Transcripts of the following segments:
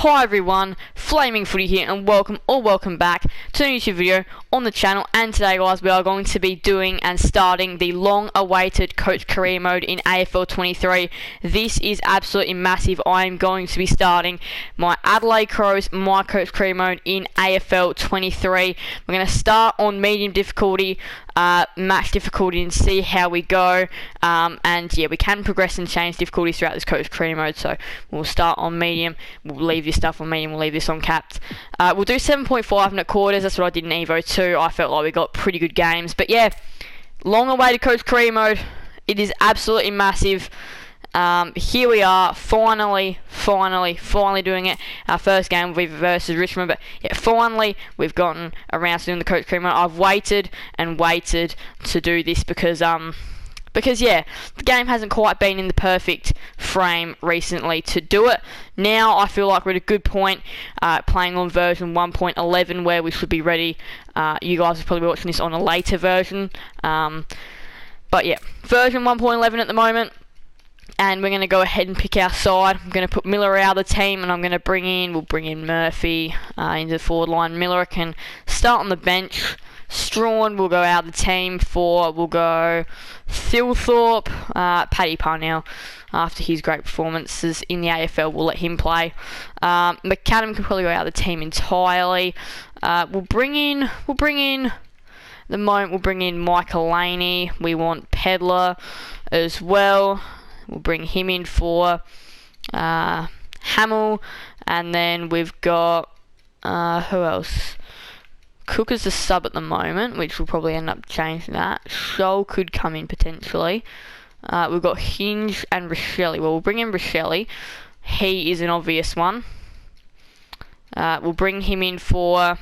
Hi everyone, Flaming Footy here and welcome back to a YouTube video on the channel. And today guys, we are going to be doing and starting the long awaited coach career mode in AFL 23. This is absolutely massive. I am going to be starting my Adelaide Crows my coach career mode in AFL 23. We're going to start on medium difficulty, match difficulty, and see how we go. And yeah, we can progress and change difficulties throughout this coach career mode. So we'll start on medium, we'll leave this stuff on medium, we'll leave this on capped. We'll do 7.5 and a quarters. That's what I did in Evo 2. I felt like we got pretty good games. But yeah, long awaited coach career mode. It is absolutely massive. Here we are, finally doing it. Our first game will be versus Richmond, but yeah, finally we've gotten around to doing the coach career mode. I've waited and waited to do this because yeah, the game hasn't quite been in the perfect frame recently to do it. Now I feel like we're at a good point, playing on version 1.11 where we should be ready. You guys will probably be watching this on a later version. But yeah, version 1.11 at the moment. And we're going to go ahead and pick our side. I'm going to put Miller out of the team, and I'm going to we'll bring in Murphy into the forward line. Miller can start on the bench. Strawn will go out of the team we'll go Thilthorpe, Paddy Parnell, after his great performances in the AFL, we'll let him play. McAdam can probably go out of the team entirely. We'll bring in Michael Laney. We want Pedler as well. We'll bring him in for Hamill, and then we've got who else? Cook is the sub at the moment, which will probably end up changing that. Scholl could come in potentially. We've got Hinge and Rochelle. Well, we'll bring in Rochelle. He is an obvious one. We'll bring him in for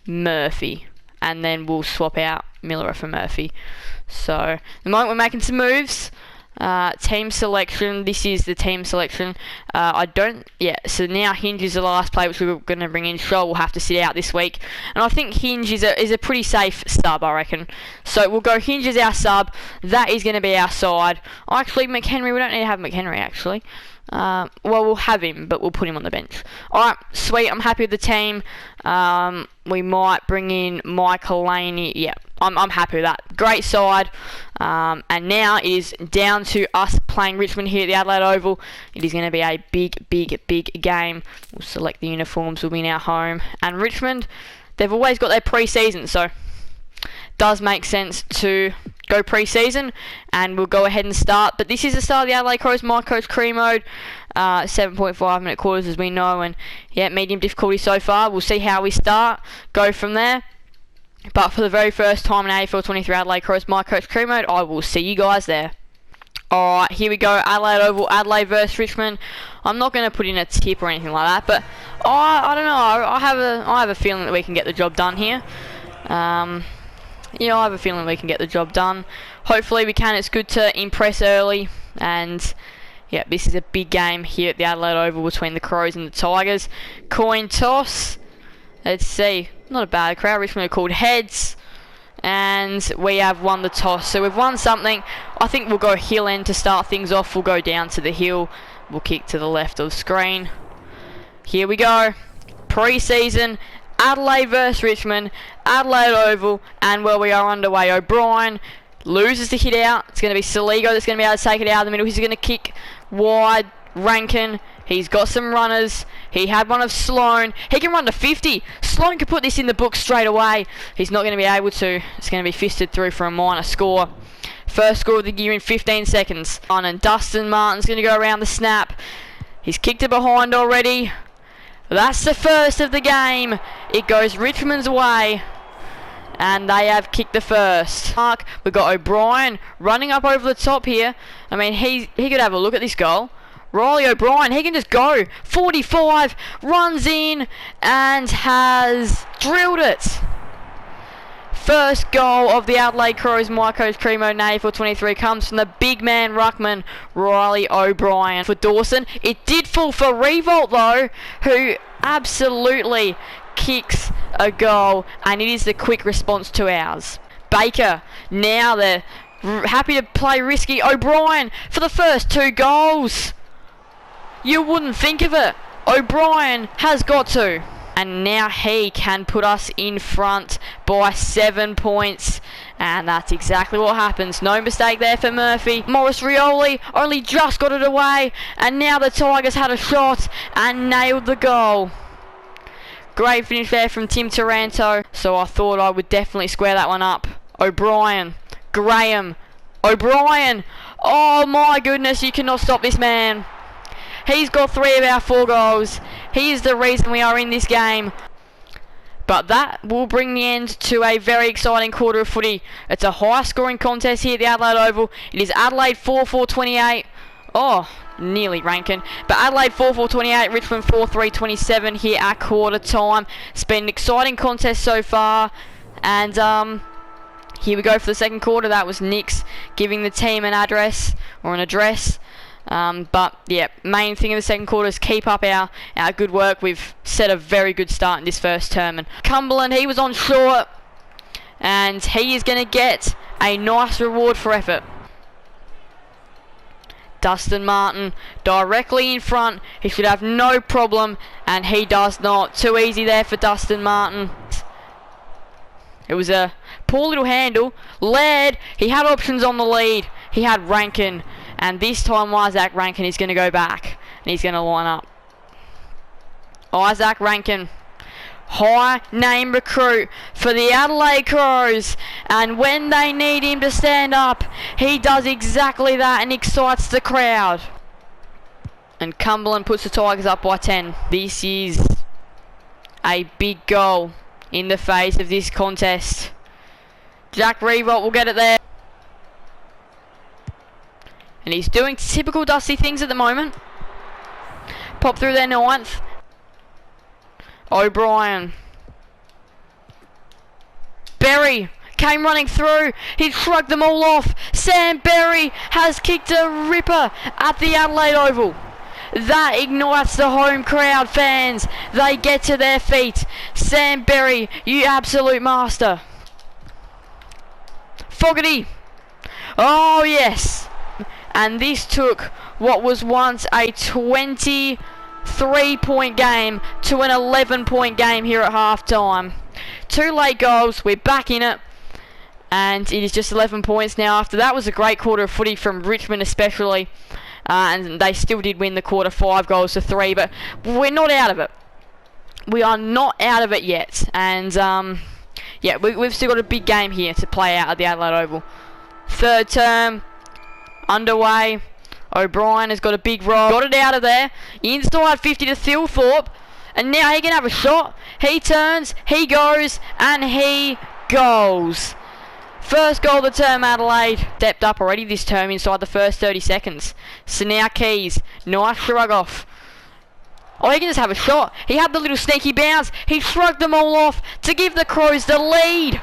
Murphy, and then we'll swap out Miller for Murphy. So, at the moment we're making some moves. Team selection. This is the team selection. So now Hinge is the last player which we're going to bring in. Scholl will have to sit out this week, and I think Hinge is a pretty safe sub, I reckon. So we'll go Hinge as our sub. That is going to be our side. Actually, McHenry, we don't need to have McHenry actually. Well, we'll have him, but we'll put him on the bench. Alright, sweet, I'm happy with the team. We might bring in Michael Laney. Yeah, I'm happy with that. Great side. And now it is down to us playing Richmond here at the Adelaide Oval. It is going to be a big game. We'll select the uniforms, we'll be in our home. And Richmond, they've always got their pre-season, so it does make sense to go pre-season, and we'll go ahead and start. But this is the start of the Adelaide Crows my coach career mode. 7.5 minute quarters as we know, and yeah, medium difficulty so far. We'll see how we start, go from there. But for the very first time in AFL 23 Adelaide Crows my coach career mode, I will see you guys there. Alright, here we go. Adelaide Oval, Adelaide vs Richmond. I'm not going to put in a tip or anything like that, but I don't know. I have a feeling that we can get the job done here. I have a feeling we can get the job done. Hopefully we can. It's good to impress early, and yeah, this is a big game here at the Adelaide Oval between the Crows and the Tigers. Coin toss. Let's see. Not a bad crowd. Richmond are called heads, and we have won the toss. So we've won something. I think we'll go hill end to start things off. We'll go down to the hill. We'll kick to the left of the screen. Here we go. Pre-season. Adelaide vs Richmond, Adelaide Oval, and where we are underway. O'Brien loses the hit out. It's going to be Saligo that's going to be able to take it out of the middle. He's going to kick wide. Rankin, he's got some runners. He had one of Sloan. He can run to 50. Sloan can put this in the book straight away. He's not going to be able to. It's going to be fisted through for a minor score. First score of the year in 15 seconds. And Dustin Martin's going to go around the snap. He's kicked it behind already. That's the first of the game. It goes Richmond's way, and they have kicked the first. We've got O'Brien running up over the top here. I mean, he could have a look at this goal. Riley O'Brien, he can just go. 45, runs in, and has drilled it. First goal of the Adelaide Crows my coach career mode in AFL 23 comes from the big man ruckman Riley O'Brien. For Dawson, it did fall for Revolt though, who absolutely kicks a goal, and it is the quick response to ours. Baker, now the Happy to play risky. O'Brien for the first 2 goals. You wouldn't think of it. O'Brien has got to. And now he can put us in front by 7 points. And that's exactly what happens. No mistake there for Murphy. Maurice Rioli only just got it away. And now the Tigers had a shot and nailed the goal. Great finish there from Tim Taranto. So I thought I would definitely square that one up. O'Brien. Graham. O'Brien. Oh my goodness, you cannot stop this man. He's got 3 of our 4 goals. He is the reason we are in this game. But that will bring the end to a very exciting quarter of footy. It's a high scoring contest here at the Adelaide Oval. It is Adelaide 4-4-28. Oh, nearly Rankin. But Adelaide 4-4-28, Richmond 4-3-27 here at quarter time. It's been an exciting contest so far. And here we go for the second quarter. That was Nix giving the team an address. But yeah, main thing in the second quarter is keep up our good work. We've set a very good start in this first term. And Cumberland, he was on short, and he is going to get a nice reward for effort. Dustin Martin directly in front. He should have no problem, and he does not. Too easy there for Dustin Martin. It was a poor little handle. Laird, he had options on the lead. He had Rankin. And this time Isaac Rankin is going to go back. And he's going to line up. Isaac Rankin. High name recruit for the Adelaide Crows. And when they need him to stand up, he does exactly that and excites the crowd. And Cumberland puts the Tigers up by 10. This is a big goal in the face of this contest. Jack Revolt will get it there. And he's doing typical Dusty things at the moment. Pop through their 9th. O'Brien. Berry came running through. He shrugged them all off. Sam Berry has kicked a ripper at the Adelaide Oval. That ignites the home crowd fans. They get to their feet. Sam Berry, you absolute master. Fogarty. Oh yes. And this took what was once a 23-point game to an 11-point game here at half-time. 2 late goals, we're back in it. And it is just 11 points now. After that was a great quarter of footy from Richmond especially. And they still did win the quarter 5-3. But we're not out of it. We are not out of it yet. And yeah, we've still got a big game here to play out at the Adelaide Oval. Third term underway. O'Brien has got a big roll. Got it out of there. Inside 50 to Thilthorpe. And now he can have a shot. He turns, he goes, and he goes. First goal of the term, Adelaide. Stepped up already this term inside the first 30 seconds. So now Keys. Nice shrug off. Oh, he can just have a shot. He had the little sneaky bounce. He shrugged them all off to give the Crows the lead.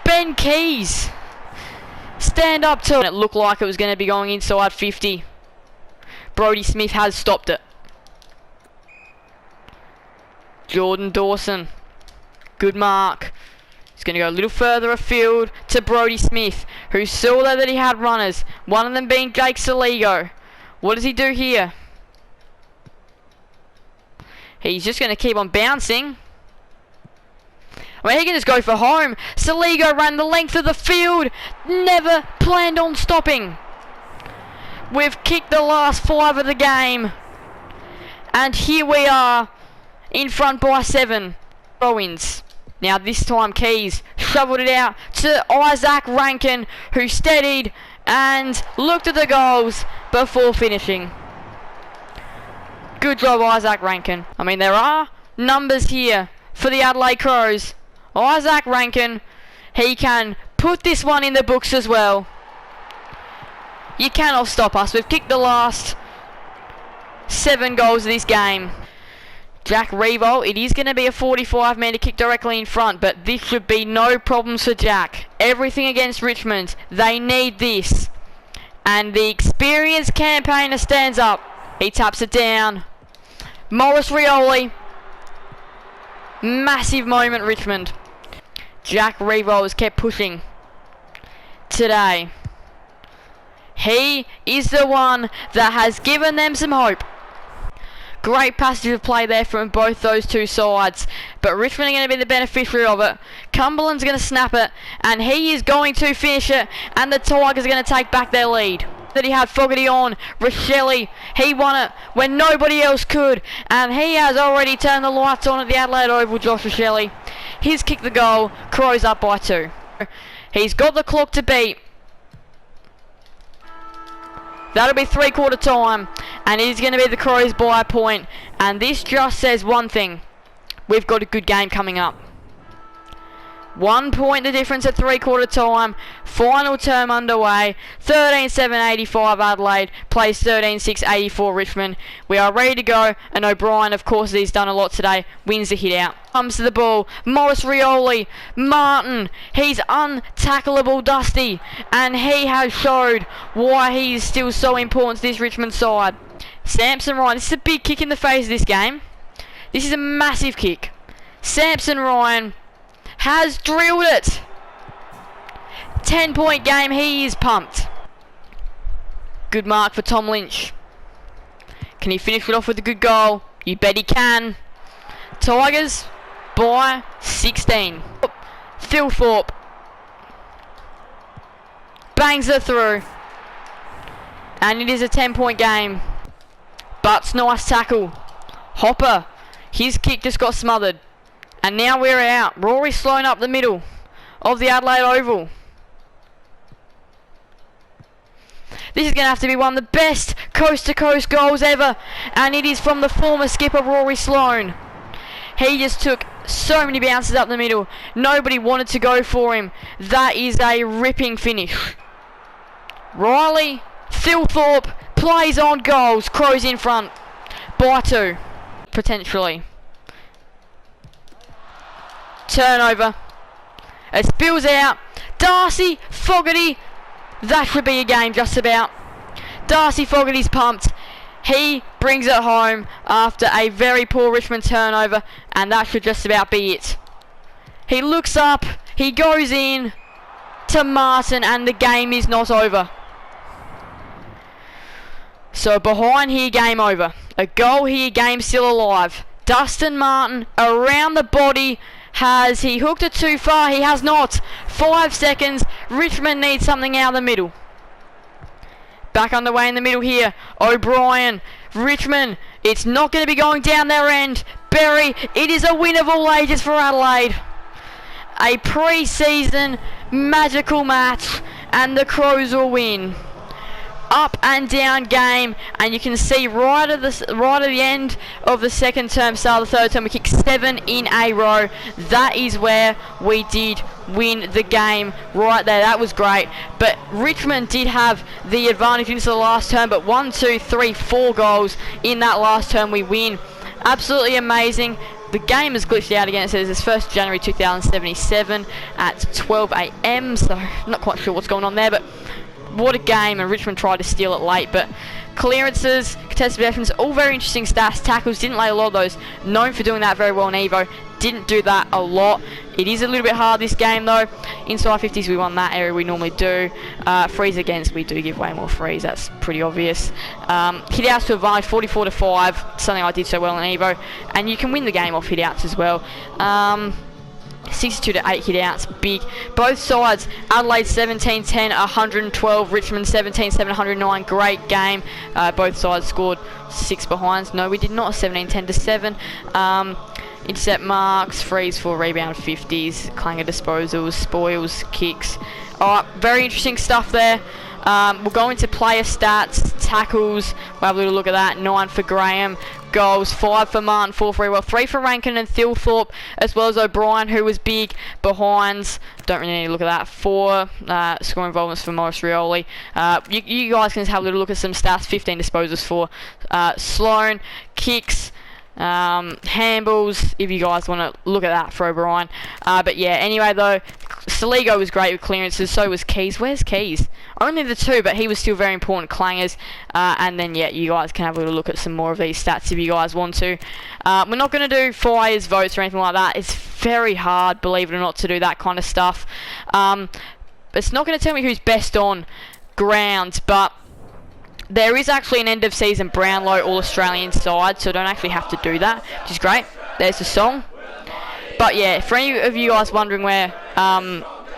Ben Keys. Stand up to it. It looked like it was going to be going inside 50. Brodie Smith has stopped it. Jordan Dawson. Good mark. He's going to go a little further afield to Brodie Smith, who saw that he had runners. One of them being Jake Saligo. What does he do here? He's just going to keep on bouncing. I mean, he can just go for home. Saligo ran the length of the field. Never planned on stopping. We've kicked the last 5 of the game. And here we are in front by 7. Throw-ins. Now this time Keys shoveled it out to Isaac Rankin, who steadied and looked at the goals before finishing. Good job, Isaac Rankin. I mean, there are numbers here for the Adelaide Crows. Isaac Rankin, he can put this one in the books as well. You cannot stop us. We've kicked the last 7 goals of this game. Jack Revolt, it is going to be a 45-metre kick directly in front, but this should be no problems for Jack. Everything against Richmond. They need this. And the experienced campaigner stands up. He taps it down. Maurice Rioli. Massive moment, Richmond. Jack Revolt has kept pushing today. He is the one that has given them some hope. Great passage of play there from both those two sides. But Richmond are going to be the beneficiary of it. Cumberland's going to snap it. And he is going to finish it. And the Tigers are going to take back their lead. That he had Fogarty on. Rochelle, he won it when nobody else could. And he has already turned the lights on at the Adelaide Oval, Josh Rochelle. He's kicked the goal. Crows up by 2. He's got the clock to beat. That'll be 3/4 time, and it is going to be the Crows by a point. And this just says one thing. We've got a good game coming up. 1 point the difference at 3/4 time. Final term underway. 13-7-85 Adelaide plays 13-6-84 Richmond. We are ready to go, and O'Brien, of course, he's done a lot today, wins the hit out. Comes to the ball. Morris Rioli. Martin. He's untackleable, Dusty, and he has showed why he is still so important to this Richmond side. Samson Ryan. This is a big kick in the face of this game. This is a massive kick. Samson Ryan has drilled it. 10-point game. He is pumped. Good mark for Tom Lynch. Can he finish it off with a good goal? You bet he can. Tigers by 16. Thilthorpe bangs it through. And it is a 10-point game. Butts, nice tackle. Hopper, his kick just got smothered. And now we're out. Rory Sloane up the middle of the Adelaide Oval. This is going to have to be one of the best coast-to-coast goals ever. And it is from the former skipper, Rory Sloane. He just took so many bounces up the middle. Nobody wanted to go for him. That is a ripping finish. Riley, Thilthorpe plays on goals. Crows in front by 2. Potentially. Turnover. It spills out. Darcy Fogarty. That should be a game just about. Darcy Fogarty's pumped. He brings it home after a very poor Richmond turnover, and that should just about be it. He looks up. He goes in to Martin, and the game is not over. So behind here, game over. A goal here, game still alive. Dustin Martin around the body. Has he hooked it too far? He has not. 5 seconds. Richmond needs something out of the middle. Back underway in the middle here. O'Brien. Richmond. It's not going to be going down their end. Berry. It is a win of all ages for Adelaide. A pre-season magical match. And the Crows will win. Up and down game, and you can see right at the end of the second term, start of the third term, we kicked 7 in a row. That is where we did win the game right there. That was great. But Richmond did have the advantage into the last term, but 1, 2, 3, 4 goals in that last term we win. Absolutely amazing. The game has glitched out again. It says it's 1st January 2077 at 12 AM, so not quite sure what's going on there, but what a game, and Richmond tried to steal it late, but clearances, contested possessions, all very interesting stats. Tackles, didn't lay a lot of those. Known for doing that very well in Evo. Didn't do that a lot. It is a little bit hard this game though. Inside 50s we won that area, we normally do. Frees against, we do give way more frees, that's pretty obvious. Hit outs to advantage, 44-5, something I did so well in Evo. And you can win the game off hit outs as well. 62-8 hit outs, big. Both sides, Adelaide 17-10, 112, Richmond 17-7, 109. Great game. Both sides scored 6 behinds. No, we did not. 17-10-7. Intercept marks, freeze for rebound 50s, clanger disposals, spoils, kicks. Alright, very interesting stuff there. We'll go into player stats, tackles. We'll have a little look at that. 9 for Graham. Goals, 5 for Martin, 4 for Ewell, 3 for Rankin and Thilthorpe, as well as O'Brien, who was big. Behinds, don't really need to look at that. 4 score involvements for Morris Rioli. You guys can have a little look at some stats. 15 disposals for Sloane. Kicks, handballs, if you guys want to look at that for O'Brien. But yeah, anyway though, Saligo was great with clearances, so was Keys. Where's Keys? Only the 2, but he was still very important. Clangers. And then yeah, you guys can have a little look at some more of these stats if you guys want to. We're not going to do fires, votes or anything like that. It's very hard, believe it or not, to do that kind of stuff. It's not going to tell me who's best on. ground, but there is actually an end of season Brownlow All-Australian side, so I don't actually have to do that, which is great. There's the song. But yeah, for any of you guys wondering where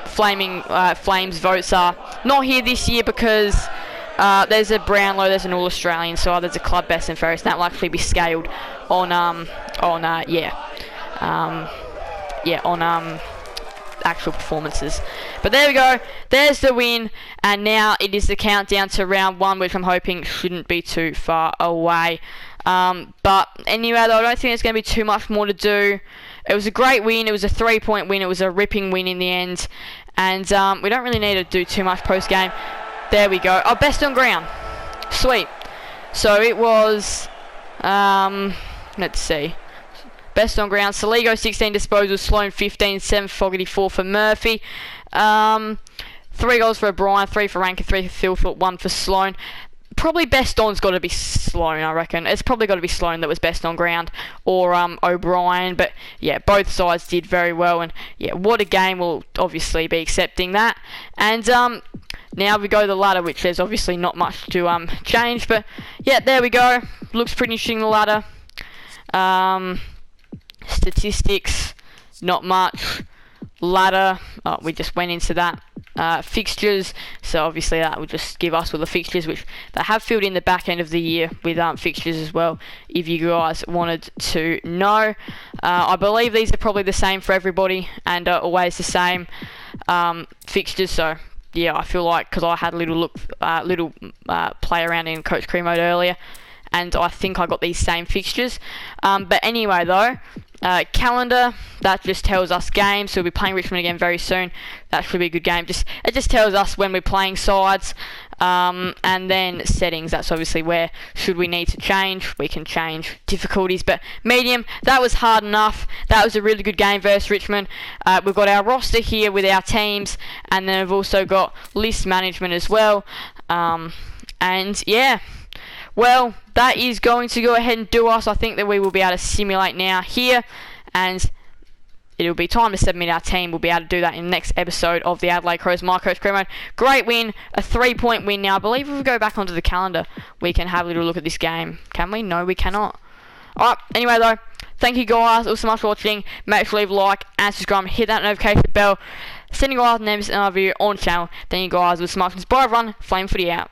Flames votes are, not here this year because there's a Brownlow, there's an All-Australian side, there's a club best and fairest, and that will actually be scaled on actual performances. But there we go, there's the win, and now it is the countdown to round 1, which I'm hoping shouldn't be too far away. But anyway, though, I don't think there's going to be too much more to do. It was a great win, it was a 3-point win, it was a ripping win in the end, and we don't really need to do too much post-game. There we go. Oh, best on ground. Sweet. So it was, let's see. Best on ground. Saligo 16 disposals, Sloane 15, 7 Fogarty, 4 for Murphy. 3 goals for O'Brien, 3 for Rankin, 3 for Philfoot, 1 for Sloane. Probably best on's got to be Sloane, I reckon. It's probably got to be Sloane that was best on ground, or O'Brien. But yeah, both sides did very well, and yeah, what a game. We'll obviously be accepting that. And now we go to the ladder, which there's obviously not much to change. But yeah, there we go. Looks pretty interesting, the ladder. Statistics, not much. Ladder, we just went into that. Fixtures, so obviously that will just give us all the fixtures, which they have filled in the back end of the year with fixtures as well, if you guys wanted to know. I believe these are probably the same for everybody, and always the same fixtures, so yeah, I feel like, because I had a little play around in Coach Cream mode earlier, and I think I got these same fixtures. But anyway, though, calendar, that just tells us games, so we'll be playing Richmond again very soon. That should be a good game. It just tells us when we're playing sides. And then settings, that's obviously where, should we need to change, we can change difficulties. But medium, that was hard enough. That was a really good game versus Richmond. We've got our roster here with our teams, and then we've also got list management as well. And yeah, well, that is going to go ahead and do us. I think that we will be able to simulate now here, and it'll be time to submit our team. We'll be able to do that in the next episode of the Adelaide Crows My Coach Crew Mode. Great win, a 3-point win now. I believe if we go back onto the calendar, we can have a little look at this game. Can we? No, we cannot. Alright, anyway though, thank you guys all so much for watching. Make sure to leave a like and subscribe, hit that notification bell. Sending you guys names and our video on channel. Thank you guys all so much. Bye everyone, Flame Footy out.